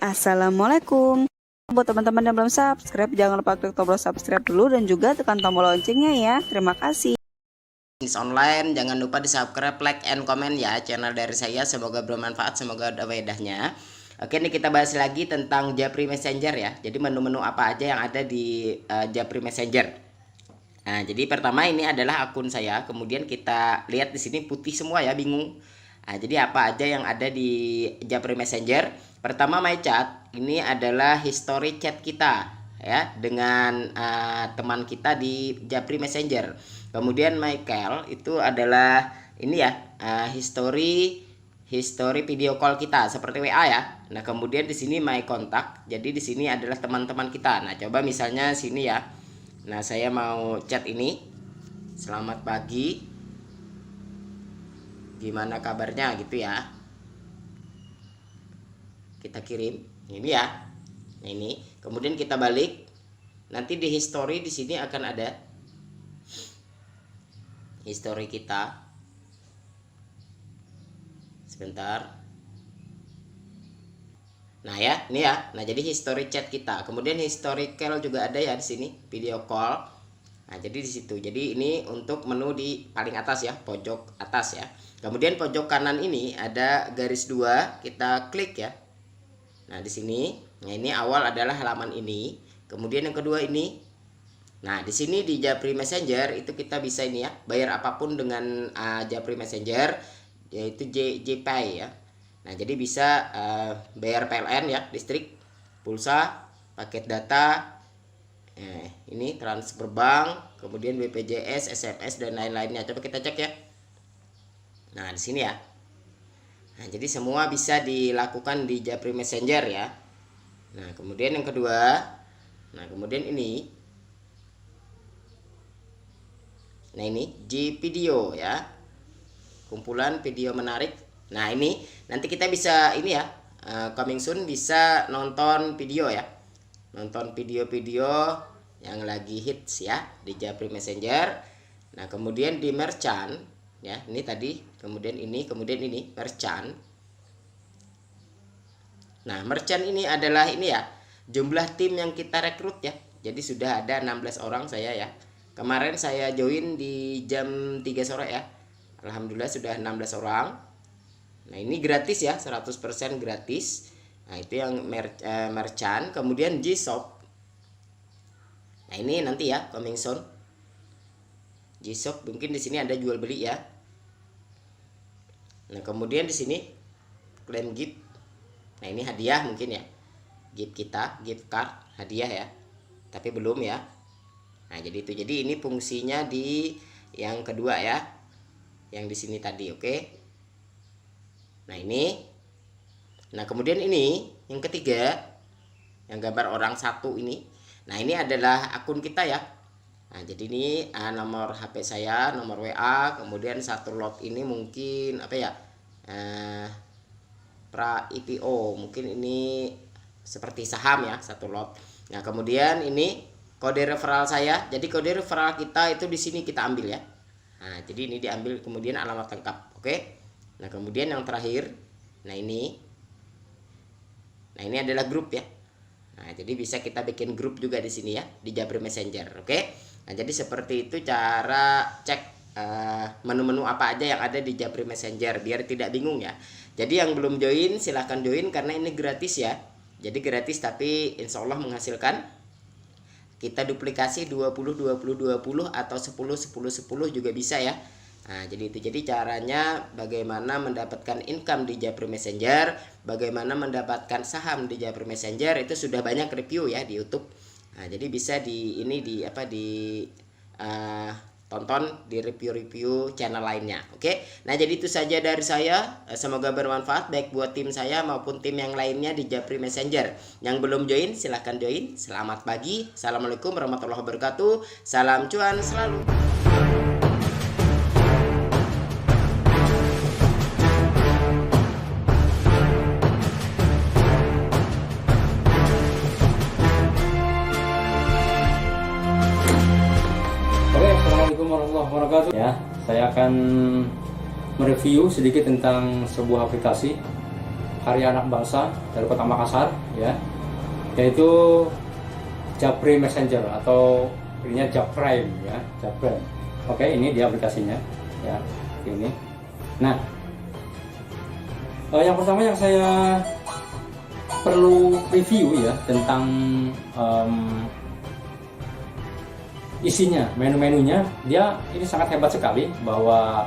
Assalamualaikum. Buat teman-teman yang belum subscribe, jangan lupa klik tombol subscribe dulu dan juga tekan tombol loncengnya ya. Terima kasih. Bisnis online, jangan lupa di subscribe, like, and comment ya channel dari saya. Semoga bermanfaat, semoga ada faedahnya. Oke, ini kita bahas lagi tentang Japri Messenger ya. Jadi menu-menu apa aja yang ada di Japri Messenger. Nah, jadi pertama ini adalah akun saya. Kemudian kita lihat di sini putih semua ya, bingung. Nah, jadi apa aja yang ada di Japri Messenger? Pertama, My Chat. Ini adalah history chat kita ya dengan teman kita di Japri Messenger. Kemudian Michael itu adalah ini ya history video call kita seperti WA ya. Nah, kemudian di sini my contact. Jadi di sini adalah teman-teman kita. Nah, coba misalnya sini ya. Nah, saya mau chat ini. Selamat pagi. Gimana kabarnya gitu ya. Kita kirim. Ini ya. Nah, ini. Kemudian kita balik. Nanti di history di sini akan ada history kita. Sebentar. Nah ya, ini ya. Nah, jadi history chat kita. Kemudian history call juga ada ya di sini, video call. Nah, jadi di situ. Jadi ini untuk menu di paling atas ya, pojok atas ya. Kemudian pojok kanan ini ada garis 2, kita klik ya. Nah, di sini. Nah, ini awal adalah halaman ini. Kemudian yang kedua ini. Nah, di sini di Japri Messenger itu kita bisa ini ya, bayar apapun dengan Japri Messenger, yaitu JPay ya. Nah, jadi bisa bayar PLN ya, listrik, pulsa, paket data, ini transfer bank, kemudian BPJS, SMS dan lain-lainnya. Coba kita cek ya. Nah, di sini ya. Nah, jadi semua bisa dilakukan di Japri Messenger ya. Nah, kemudian yang kedua, nah kemudian ini. Nah, ini G video ya. Kumpulan video menarik. Nah, ini nanti kita bisa ini ya, coming soon bisa nonton video ya. Nonton video-video yang lagi hits ya di Japri Messenger. Nah, kemudian di merchant ya, ini tadi, kemudian ini merchant. Nah, merchant ini adalah ini ya, jumlah tim yang kita rekrut ya. Jadi sudah ada 16 orang saya ya. Kemarin saya join di jam 3 sore ya. Alhamdulillah sudah 16 orang. Nah, ini gratis ya, 100% gratis. Nah, itu yang merchant. Kemudian G-Shop. Nah, ini nanti ya, coming soon. G-Shop mungkin di sini ada jual beli ya. Nah, kemudian di sini claim gift. Nah, ini hadiah mungkin ya. Gift kita, gift card, hadiah ya. Tapi belum ya. Nah, jadi itu. Jadi ini fungsinya di yang kedua ya. Yang di sini tadi, oke. Nah, ini. Nah, kemudian ini yang ketiga, yang gambar orang satu ini. Nah, ini adalah akun kita ya. Nah, jadi ini nomor HP saya, nomor WA, kemudian satu lot ini mungkin apa ya? Pra IPO, mungkin ini seperti saham ya, satu lot. Nah, kemudian ini kode referral saya. Jadi kode referral kita itu di sini kita ambil ya. Nah, jadi ini diambil, kemudian alamat lengkap. Oke. Nah, kemudian yang terakhir. Nah, ini. Nah, ini adalah grup ya. Nah, jadi bisa kita bikin grup juga di sini ya, di Japri Messenger. Oke. Nah, jadi seperti itu cara cek menu-menu apa aja yang ada di Japri Messenger biar tidak bingung ya. Jadi yang belum join silahkan join karena ini gratis ya. Jadi gratis tapi insya Allah menghasilkan. Kita duplikasi 20 20 20 atau 10 10 10 juga bisa ya. Nah, jadi itu. Jadi caranya bagaimana mendapatkan income di Japri Messenger, bagaimana mendapatkan saham di Japri Messenger itu sudah banyak review ya di YouTube. Nah, jadi bisa tonton di review-review channel lainnya. Oke. Nah, jadi itu saja dari saya. Semoga bermanfaat baik buat tim saya maupun tim yang lainnya di Japri Messenger. Yang belum join silahkan join. Selamat pagi. Assalamualaikum warahmatullahi wabarakatuh. Salam cuan selalu. Assalamualaikum warahmatullahi wabarakatuh. Ya, saya akan mereview sedikit tentang sebuah aplikasi karya anak bangsa dari Kota Makassar, ya, yaitu Japri Messenger atau ininya Japrime, ya, Japrime. Oke, ini dia aplikasinya, ya, ini. Nah, yang pertama yang saya perlu review ya tentang isinya, menu-menunya. Dia ini sangat hebat sekali bahwa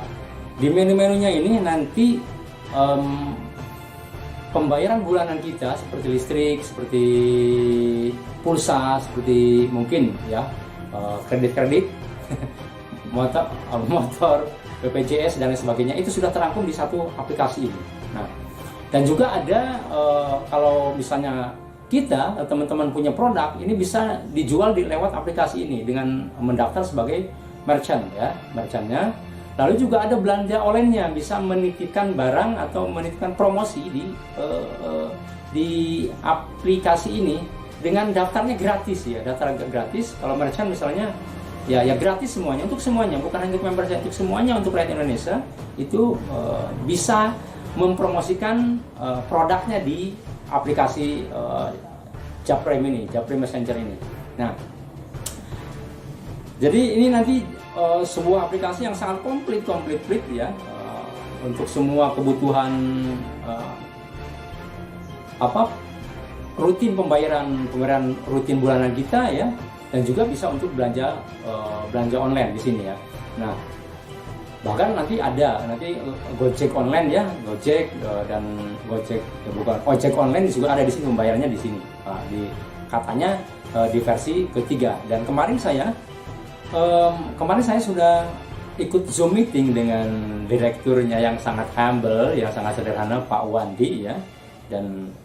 di menu-menunya ini nanti pembayaran bulanan kita seperti listrik, seperti pulsa, seperti mungkin ya kredit-kredit, motor, BPJS dan lain sebagainya itu sudah terangkum di satu aplikasi ini. Nah, dan juga ada kalau misalnya kita teman-teman punya produk ini bisa dijual lewat aplikasi ini dengan mendaftar sebagai merchant, ya, merchantnya. Lalu juga ada belanja online-nya, bisa menitipkan barang atau menitipkan promosi di aplikasi ini dengan daftarnya gratis, ya, daftar gratis. Kalau merchant misalnya ya gratis semuanya, untuk semuanya, bukan hanya untuk member saja, untuk semuanya, untuk rakyat Indonesia itu bisa mempromosikan produknya di aplikasi Japrime ini, Japrime Messenger ini. Nah, jadi ini nanti sebuah aplikasi yang sangat komplit ya, untuk semua kebutuhan rutin pembayaran rutin bulanan kita, ya, dan juga bisa untuk belanja online di sini, ya. Nah, bahkan nanti Gojek online, ya, Gojek dan Gojek bukan ojek online juga ada di sini, pembayarannya di sini. Nah, katanya di versi ketiga. Dan kemarin saya sudah ikut Zoom meeting dengan direkturnya yang sangat humble, yang sangat sederhana, Pak Wandi, ya, dan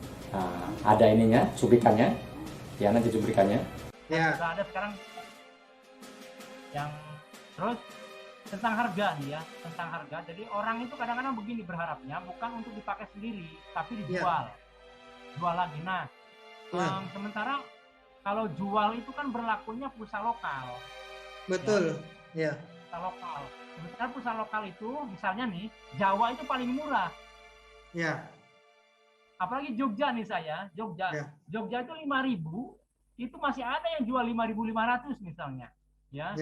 ada ininya, cuplikannya, ya, nanti cuplikannya. Ya. Ada sekarang yang terus tentang harga nih, ya, tentang harga. Jadi orang itu kadang-kadang begini berharapnya bukan untuk dipakai sendiri, tapi dijual, jual lagi. Nah, sementara kalau jual itu kan berlakunya pulsa lokal. Betul, ya. Pulsa lokal. Sementara pulsa lokal itu, misalnya nih, Jawa itu paling murah. Ya. Apalagi Jogja nih saya, Jogja itu 5.000. Itu masih ada yang jual 5.500 misalnya, ya.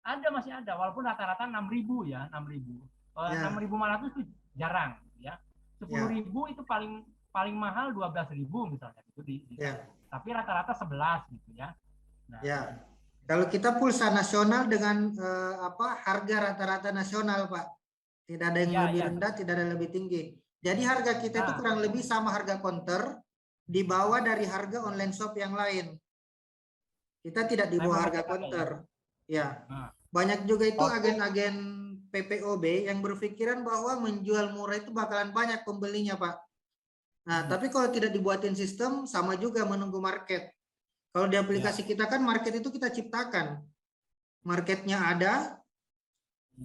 Ada, masih ada, walaupun rata-rata 6.000, ya, 6.000. 6.500 itu jarang, ya. 10.000 itu paling mahal 12.000 misalnya gitu tapi rata-rata 11 gitu, ya. Nah, ya. Kalau kita pulsa nasional dengan harga rata-rata nasional, Pak. Tidak ada yang lebih rendah, tidak ada yang lebih tinggi. Jadi harga kita itu kurang lebih sama harga counter, di bawah dari harga online shop yang lain. Kita tidak di bawah harga counter. Ya. Banyak juga itu agen-agen PPOB yang berpikiran bahwa menjual murah itu bakalan banyak pembelinya, Pak. Nah, tapi kalau tidak dibuatin sistem, sama juga menunggu market. Kalau di aplikasi kita kan market itu kita ciptakan. Marketnya ada,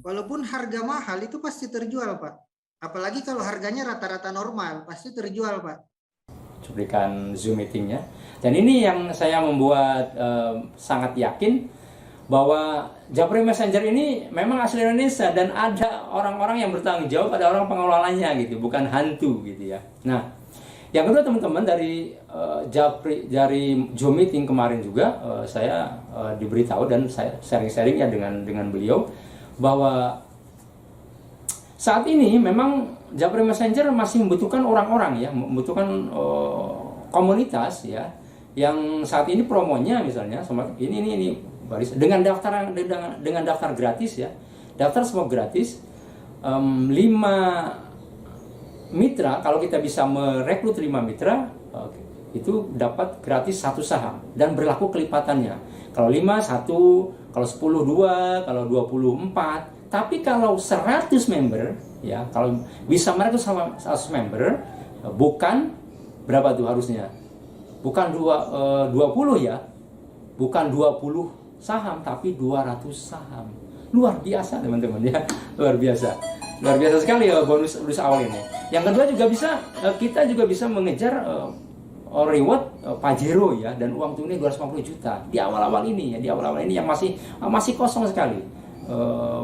walaupun harga mahal itu pasti terjual, Pak. Apalagi kalau harganya rata-rata normal, pasti terjual, Pak. Cuplikan Zoom meetingnya, dan ini yang saya membuat sangat yakin bahwa Japrime Messenger ini memang asli Indonesia dan ada orang-orang yang bertanggung jawab, ada orang pengelolanya gitu, bukan hantu gitu, ya. Nah, yang kedua teman-teman, dari Zoom meeting kemarin juga saya diberitahu dan saya sharing-sharing ya dengan beliau bahwa saat ini memang Japrime Messenger masih membutuhkan orang-orang, ya, membutuhkan komunitas, ya, yang saat ini promonya misalnya ini baris dengan daftar gratis, ya, daftar semua gratis, 5 mitra. Kalau kita bisa merekrut 5 mitra, itu dapat gratis 1 saham dan berlaku kelipatannya. Kalau 5 1, kalau 10 2, kalau 20 4. Tapi kalau 100 member, ya, kalau bisa merekrut sama 100 member, bukan berapa tuh harusnya? Bukan 20, ya. Bukan 20 saham, tapi 200 saham. Luar biasa, teman-teman, ya. Luar biasa. Luar biasa sekali ya bonus awal ini. Yang kedua juga kita juga bisa mengejar reward Pajero, ya, dan uang tunai 250 juta di awal-awal ini, ya, di awal-awal ini yang masih kosong sekali.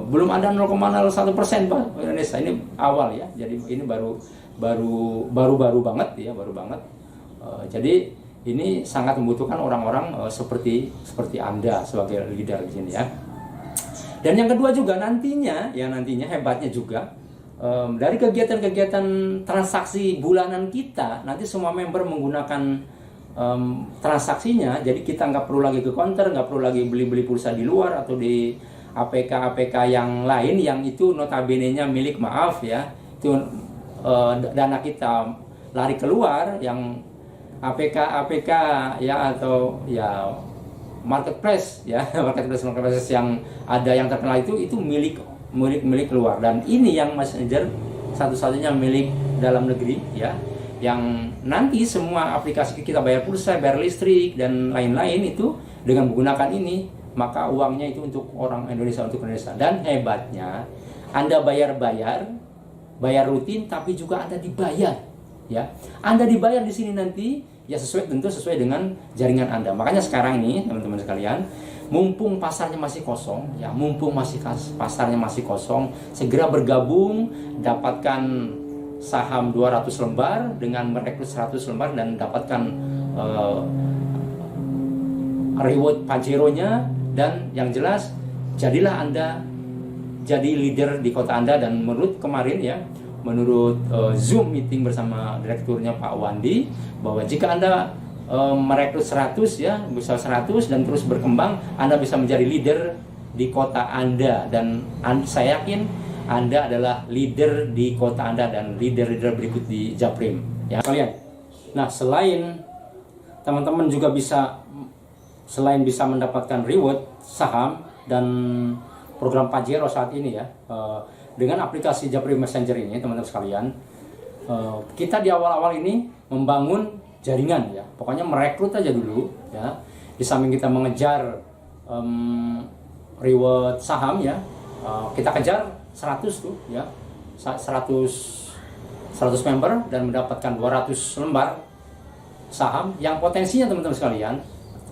Belum ada 0,01% Pak Indonesia, ini awal, ya, jadi ini baru baru banget ya, baru banget. Jadi ini sangat membutuhkan orang-orang seperti Anda sebagai leader di sini ya. Dan yang kedua juga nantinya hebatnya juga dari kegiatan-kegiatan transaksi bulanan kita, nanti semua member menggunakan transaksinya, jadi kita nggak perlu lagi ke counter, nggak perlu lagi beli pulsa di luar atau di APK yang lain yang itu notabene-nya milik, maaf ya, itu dana kita lari keluar, yang APK ya, atau ya marketplace ya, marketplace yang ada yang terkenal itu milik keluar. Dan ini yang Messenger satu-satunya milik dalam negeri ya, yang nanti semua aplikasi kita bayar pulsa, bayar listrik dan lain-lain itu dengan menggunakan ini, maka uangnya itu untuk orang Indonesia, untuk Indonesia. Dan hebatnya Anda bayar rutin, tapi juga Anda dibayar ya. Anda dibayar di sini nanti ya tentu sesuai dengan jaringan Anda. Makanya sekarang ini teman-teman sekalian, mumpung pasarnya masih kosong ya, pasarnya masih kosong, segera bergabung, dapatkan saham 200 lembar dengan merekrut 100 lembar dan dapatkan reward Pajero-nya. Dan yang jelas, jadilah Anda jadi leader di kota Anda. Dan menurut kemarin ya, menurut Zoom meeting bersama direkturnya Pak Wandi, bahwa jika Anda merekrut 100 ya, bisa 100 dan terus berkembang, Anda bisa menjadi leader di kota Anda. Dan saya yakin Anda adalah leader di kota Anda dan leader berikut di Japrim ya kalian. Nah, selain teman-teman juga bisa, selain bisa mendapatkan reward saham dan program Pajero saat ini ya, dengan aplikasi Japrim Messenger ini teman-teman sekalian, kita di awal-awal ini membangun jaringan ya, pokoknya merekrut aja dulu ya. Di samping kita mengejar reward saham ya, kita kejar 100 tuh ya, 100 member dan mendapatkan 200 lembar saham yang potensinya teman-teman sekalian,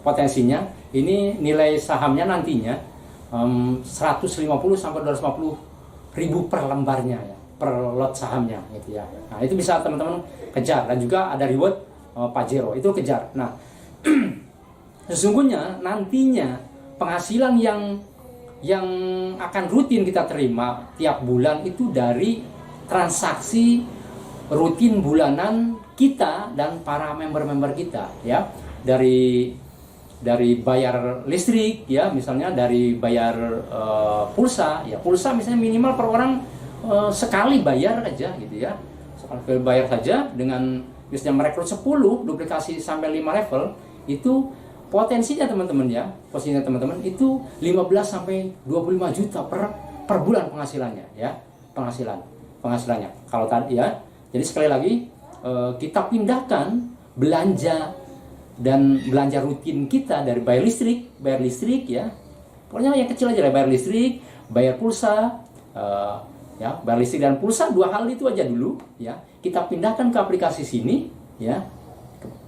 potensinya ini nilai sahamnya nantinya 150 sampai 250 ribu per lembarnya ya, per lot sahamnya gitu ya. Nah, itu bisa teman-teman kejar. Dan juga ada reward Pajero, itu kejar. Nah, sesungguhnya nantinya penghasilan yang akan rutin kita terima tiap bulan itu dari transaksi rutin bulanan kita dan para member-member kita ya, dari bayar listrik ya, misalnya dari bayar pulsa ya, pulsa misalnya minimal per orang sekali bayar aja gitu ya, sekali bayar saja dengan misalnya merekrut 10 duplikasi sampai 5 level, itu potensinya teman-teman ya, itu 15 sampai 25 juta per bulan penghasilannya ya, penghasilannya. Kalau tadi ya, jadi sekali lagi kita pindahkan belanja rutin kita dari bayar listrik ya, pokoknya yang kecil aja, bayar listrik, bayar pulsa ya, bayar listrik dan pulsa, 2 hal itu aja dulu ya, kita pindahkan ke aplikasi sini ya,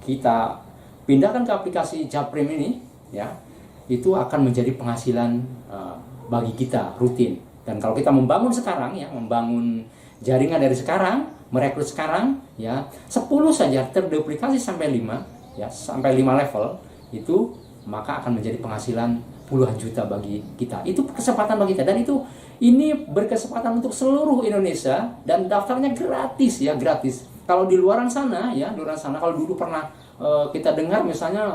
kita pindahkan ke aplikasi Japrim ini ya, itu akan menjadi penghasilan bagi kita rutin. Dan kalau kita membangun sekarang ya, membangun jaringan dari sekarang, merekrut sekarang ya, 10 saja terduplikasi sampai 5 ya, sampai 5 level itu, maka akan menjadi penghasilan puluhan juta bagi kita. Itu kesempatan bagi kita, dan ini berkesempatan untuk seluruh Indonesia, dan daftarnya gratis ya, gratis. Kalau di luaran sana ya, kalau dulu pernah kita dengar misalnya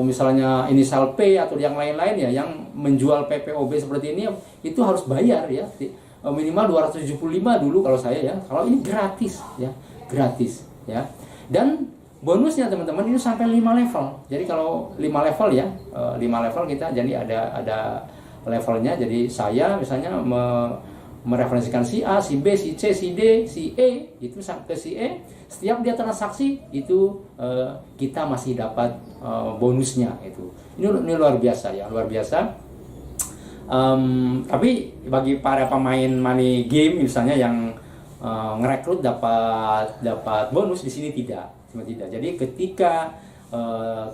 misalnya inisial P atau yang lain-lain ya, yang menjual PPOB seperti ini, itu harus bayar ya, minimal 275 dulu kalau saya ya. Kalau ini gratis ya. Dan bonusnya teman-teman itu sampai 5 level. Jadi kalau 5 level ya, 5 level kita, jadi ada levelnya. Jadi saya misalnya mereferensikan si A, si B, si C, si D, si E, itu sampai si E, setiap dia transaksi itu kita masih dapat bonusnya itu. Ini luar biasa ya, luar biasa. Tapi bagi para pemain money game misalnya yang ngerekrut dapat bonus, di sini tidak. Jadi ketika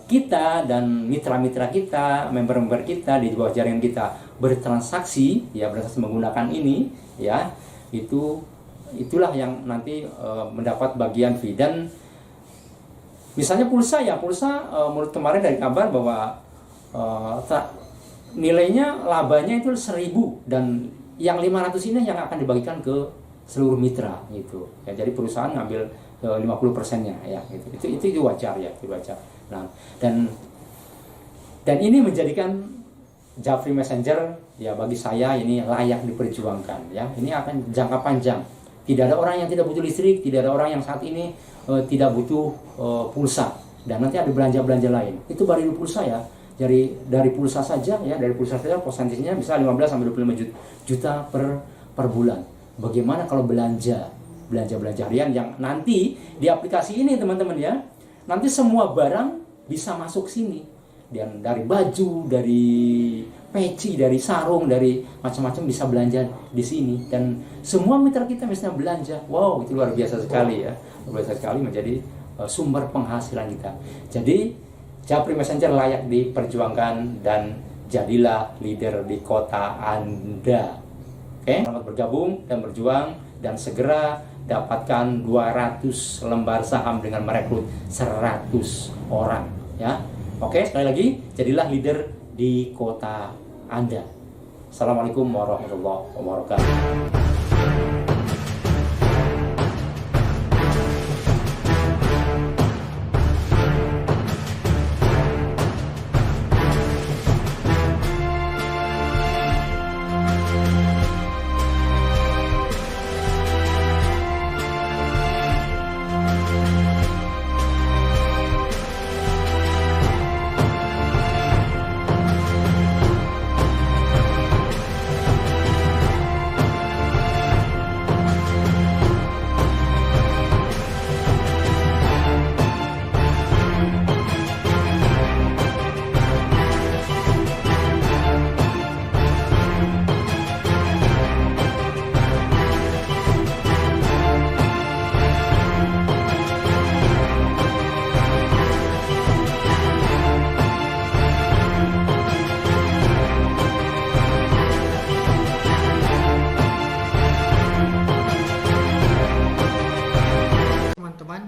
kita dan mitra-mitra kita, member-member kita di bawah jaringan kita bertransaksi ya, menggunakan ini ya, itu itulah yang nanti mendapat bagian fee. Dan misalnya pulsa menurut kemarin dari kabar bahwa nilainya labanya itu 1.000 dan yang 500 ini yang akan dibagikan ke seluruh mitra gitu ya. Jadi perusahaan ngambil 50%-nya ya gitu. Itu wajar ya, itu wajar. Nah, dan ini menjadikan Japri Messenger ya bagi saya ini layak diperjuangkan ya. Ini akan jangka panjang. Tidak ada orang yang tidak butuh listrik, tidak ada orang yang saat ini tidak butuh pulsa, dan nanti ada belanja-belanja lain. Itu baru pulsa ya. Dari pulsa saja ya, dari pulsa saja persentasenya bisa 15 sampai 25 juta per bulan. Bagaimana kalau belanja harian yang nanti di aplikasi ini teman-teman ya. Nanti semua barang bisa masuk sini. Dan dari baju, dari peci, dari sarung, dari macam-macam bisa belanja di sini. Dan semua mitra kita misalnya belanja. Wow, itu luar biasa sekali ya. Luar biasa sekali menjadi sumber penghasilan kita. Jadi Japri Messenger layak diperjuangkan dan jadilah leader di kota Anda. Oke, selamat bergabung dan berjuang dan segera dapatkan 200 lembar saham dengan merekrut 100 orang ya. Oke, sekali lagi jadilah leader di kota Anda. Assalamualaikum warahmatullahi wabarakatuh.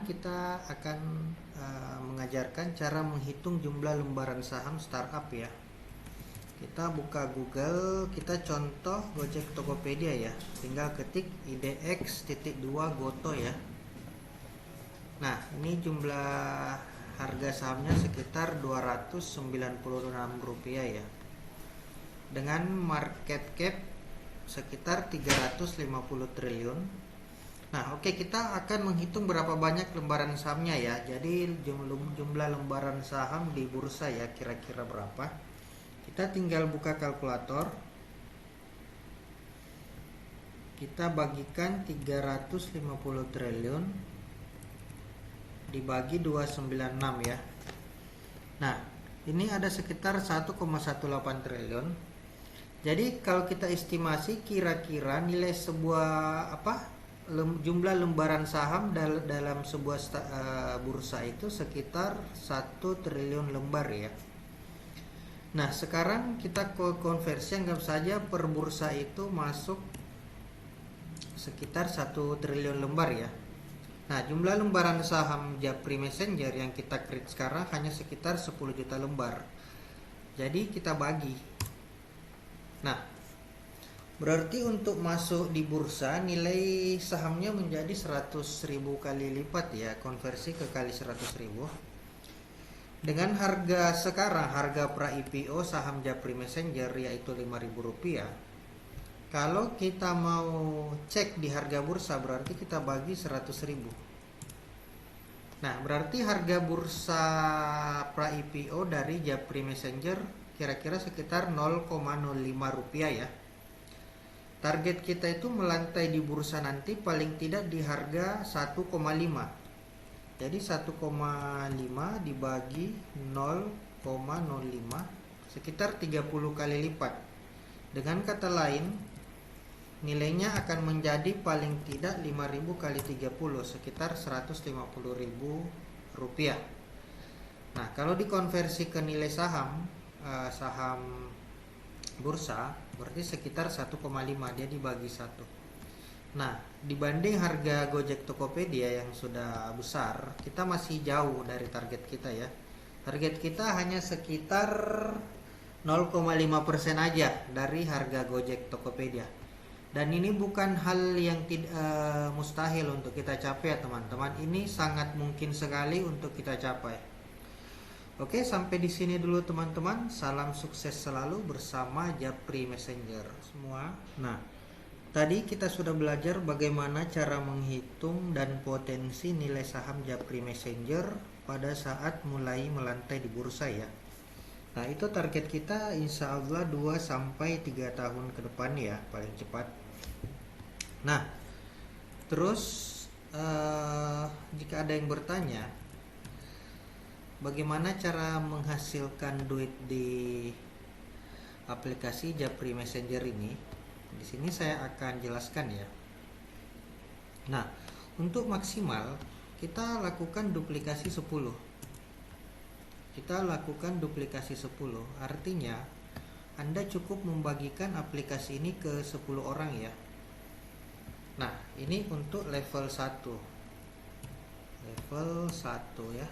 Kita akan mengajarkan cara menghitung jumlah lembaran saham startup ya. Kita buka Google, kita contoh Gojek Tokopedia ya. Tinggal ketik IDX.2 Goto ya. Nah, ini jumlah harga sahamnya sekitar Rp296 ya. Dengan market cap sekitar 350 triliun. Nah, oke, kita akan menghitung berapa banyak lembaran sahamnya ya. Jadi jumlah lembaran saham di bursa ya kira-kira berapa. Kita tinggal buka kalkulator. Kita bagikan 350 triliun dibagi 296 ya. Nah, ini ada sekitar 1,18 triliun. Jadi kalau kita estimasi kira-kira nilai sebuah jumlah lembaran saham dalam sebuah bursa itu sekitar 1 triliun lembar ya. Nah, sekarang kita konversi, anggap saja per bursa itu masuk sekitar 1 triliun lembar ya. Nah, jumlah lembaran saham Japri Messenger yang kita create sekarang hanya sekitar 10 juta lembar. Jadi kita bagi. Nah, berarti untuk masuk di bursa nilai sahamnya menjadi 100.000 kali lipat ya, konversi ke kali 100.000. Dengan harga sekarang, harga pra IPO saham Japri Messenger yaitu Rp5.000. Kalau kita mau cek di harga bursa berarti kita bagi 100.000. Nah, berarti harga bursa pra IPO dari Japri Messenger kira-kira sekitar Rp0,05 ya. Target kita itu melantai di bursa nanti paling tidak di harga 1,5. Jadi 1,5 dibagi 0,05 sekitar 30 kali lipat. Dengan kata lain, nilainya akan menjadi paling tidak 5.000 kali 30 sekitar Rp150.000. Nah, kalau dikonversi ke nilai saham bursa berarti sekitar 1,5, dia dibagi 1. Nah, dibanding harga Gojek Tokopedia yang sudah besar, kita masih jauh dari target kita ya. Target kita hanya sekitar 0,5% aja dari harga Gojek Tokopedia. Dan ini bukan hal yang mustahil untuk kita capai ya teman-teman. Ini sangat mungkin sekali untuk kita capai. Oke, sampai di sini dulu teman-teman. Salam sukses selalu bersama Japri Messenger semua. Nah, tadi kita sudah belajar bagaimana cara menghitung dan potensi nilai saham Japri Messenger pada saat mulai melantai di bursa ya. Nah, itu target kita insya Allah 2-3 tahun ke depan ya, paling cepat. Nah, terus jika ada yang bertanya bagaimana cara menghasilkan duit di aplikasi Japri Messenger ini, di sini saya akan jelaskan ya. Nah, untuk maksimal kita lakukan duplikasi 10. Kita lakukan duplikasi 10, artinya Anda cukup membagikan aplikasi ini ke 10 orang ya. Nah, ini untuk level 1. Level 1 ya.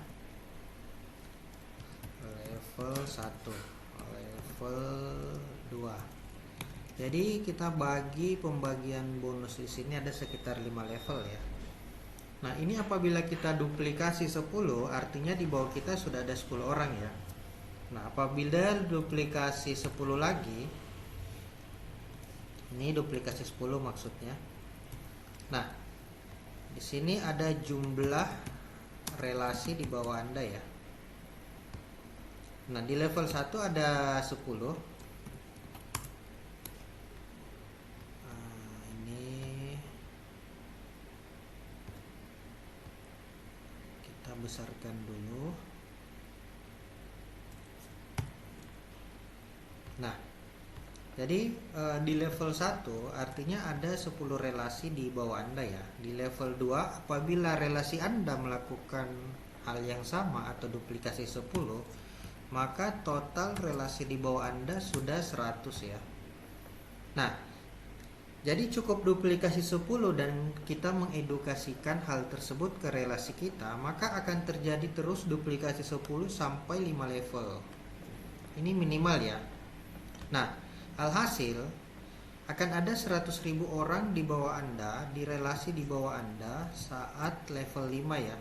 Level 1. Level 2. Jadi kita bagi pembagian bonus di sini ada sekitar 5 level ya. Nah, ini apabila kita duplikasi 10, artinya di bawah kita sudah ada 10 orang ya. Nah, apabila duplikasi 10 lagi, ini duplikasi 10 maksudnya. Nah, di sini ada jumlah relasi di bawah Anda ya. Nah, di level 1 ada 10. Ini kita besarkan dulu. Nah, jadi di level 1 artinya ada 10 relasi di bawah Anda ya. Di level 2 apabila relasi Anda melakukan hal yang sama atau duplikasi 10, maka total relasi di bawah Anda sudah 100 ya. Nah, jadi cukup duplikasi 10 dan kita mengedukasikan hal tersebut ke relasi kita, maka akan terjadi terus duplikasi 10 sampai 5 level. Ini minimal ya. Nah, alhasil akan ada 100.000 orang di bawah Anda, di relasi di bawah Anda saat level 5 ya.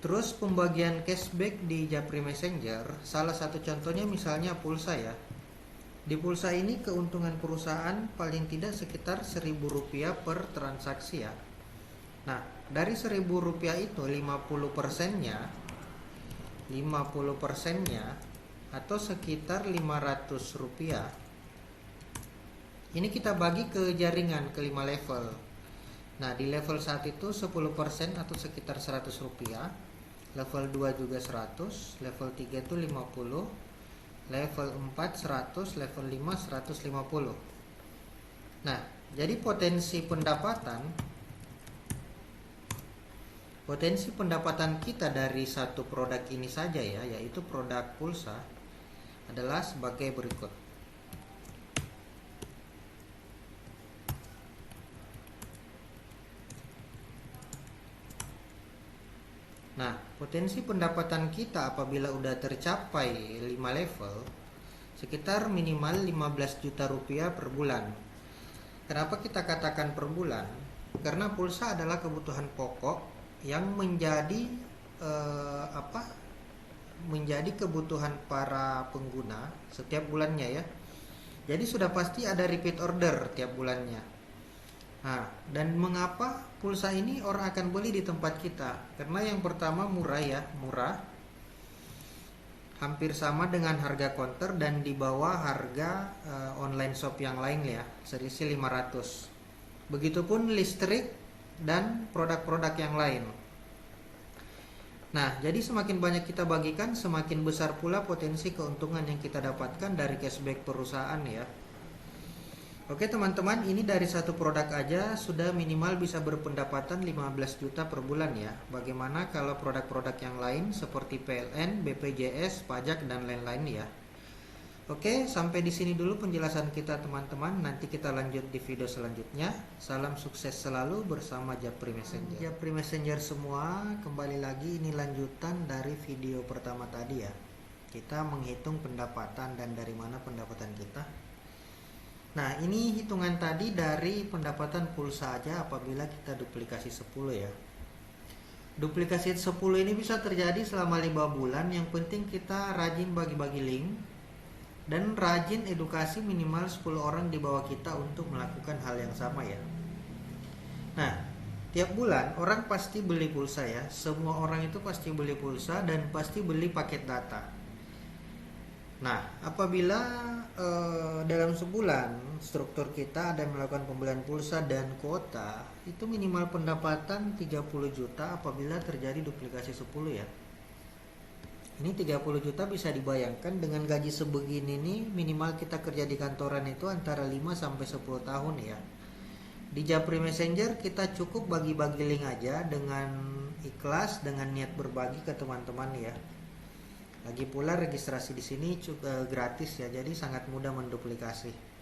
Terus pembagian cashback di Japri Messenger, salah satu contohnya misalnya pulsa ya. Di pulsa ini keuntungan perusahaan paling tidak sekitar Rp1.000 per transaksi ya. Nah, dari Rp1.000 itu 50%-nya atau sekitar Rp500. Ini kita bagi ke jaringan ke 5 level. Nah, di level 1 itu 10% atau sekitar Rp100. Level 2 juga 100, level 3 itu 50, level 4 100, level 5 150. Nah, jadi potensi pendapatan kita dari satu produk ini saja ya, yaitu produk pulsa, adalah sebagai berikut. Nah, potensi pendapatan kita apabila udah tercapai 5 level sekitar minimal Rp15 juta per bulan. Kenapa kita katakan per bulan? Karena pulsa adalah kebutuhan pokok yang menjadi menjadi kebutuhan para pengguna setiap bulannya ya. Jadi sudah pasti ada repeat order tiap bulannya. Nah, dan mengapa pulsa ini orang akan beli di tempat kita? Karena yang pertama murah ya, hampir sama dengan harga counter dan di bawah harga online shop yang lain ya, selisih 500. Begitupun listrik dan produk-produk yang lain. Nah, jadi semakin banyak kita bagikan, semakin besar pula potensi keuntungan yang kita dapatkan dari cashback perusahaan ya. Oke teman-teman, ini dari satu produk aja sudah minimal bisa berpendapatan 15 juta per bulan ya. Bagaimana kalau produk-produk yang lain seperti PLN, BPJS, pajak dan lain-lain ya. Oke, sampai di sini dulu penjelasan kita teman-teman. Nanti kita lanjut di video selanjutnya. Salam sukses selalu bersama Japri Messenger. Japri Messenger semua, kembali lagi ini lanjutan dari video pertama tadi ya. Kita menghitung pendapatan dan dari mana pendapatan kita. Nah, ini hitungan tadi dari pendapatan pulsa aja apabila kita duplikasi 10 ya. Duplikasi 10 ini bisa terjadi selama 5 bulan. Yang penting kita rajin bagi-bagi link dan rajin edukasi minimal 10 orang di bawah kita untuk melakukan hal yang sama ya. Nah, tiap bulan orang pasti beli pulsa ya. Semua orang itu pasti beli pulsa dan pasti beli paket data. Nah, apabila dalam sebulan struktur kita ada melakukan pembelian pulsa dan kuota, itu minimal pendapatan 30 juta apabila terjadi duplikasi 10 ya. Ini 30 juta bisa dibayangkan dengan gaji sebegini nih, minimal kita kerja di kantoran itu antara 5 sampai 10 tahun ya. Di Japri Messenger kita cukup bagi-bagi link aja dengan ikhlas, dengan niat berbagi ke teman-teman ya. Lagi pula registrasi di sini juga gratis ya, jadi sangat mudah menduplikasi.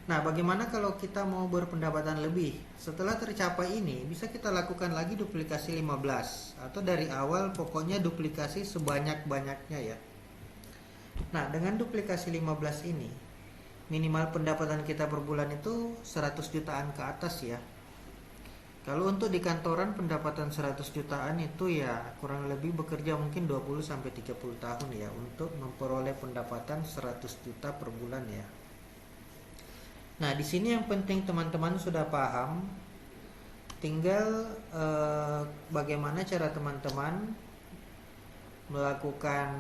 Nah, bagaimana kalau kita mau berpendapatan lebih? Setelah tercapai ini, bisa kita lakukan lagi duplikasi 15 atau dari awal pokoknya duplikasi sebanyak-banyaknya ya. Nah, dengan duplikasi 15 ini, minimal pendapatan kita per bulan itu 100 jutaan ke atas ya. Kalau untuk di kantoran pendapatan 100 jutaan itu ya kurang lebih bekerja mungkin 20 sampai 30 tahun ya untuk memperoleh pendapatan 100 juta per bulan ya. Nah, di sini yang penting teman-teman sudah paham. Tinggal bagaimana cara teman-teman melakukan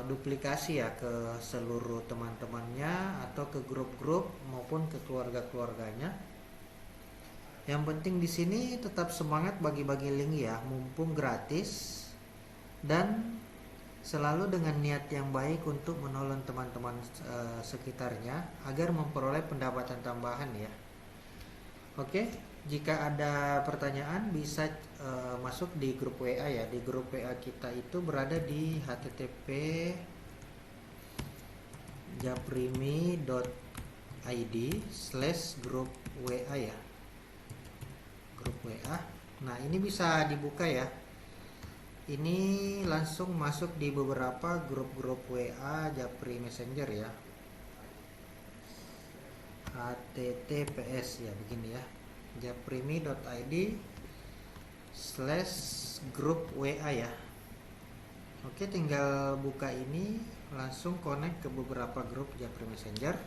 duplikasi ya ke seluruh teman-temannya atau ke grup-grup maupun ke keluarga-keluarganya. Yang penting di sini tetap semangat bagi-bagi link ya, mumpung gratis dan selalu dengan niat yang baik untuk menolong teman-teman sekitarnya agar memperoleh pendapatan tambahan ya. Oke, jika ada pertanyaan bisa masuk di grup WA ya. Di grup WA kita itu berada di http://japrimi.id/grup WA ya. Grup WA. Nah, ini bisa dibuka ya. Ini langsung masuk di beberapa grup-grup WA Japri Messenger ya. https ya begini ya, japrimi.id/grup WA ya. Oke, tinggal buka ini langsung connect ke beberapa grup Japri Messenger.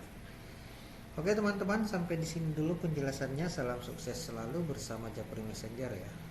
Oke teman-teman, sampai di sini dulu penjelasannya. Salam sukses selalu bersama Japri Messenger ya.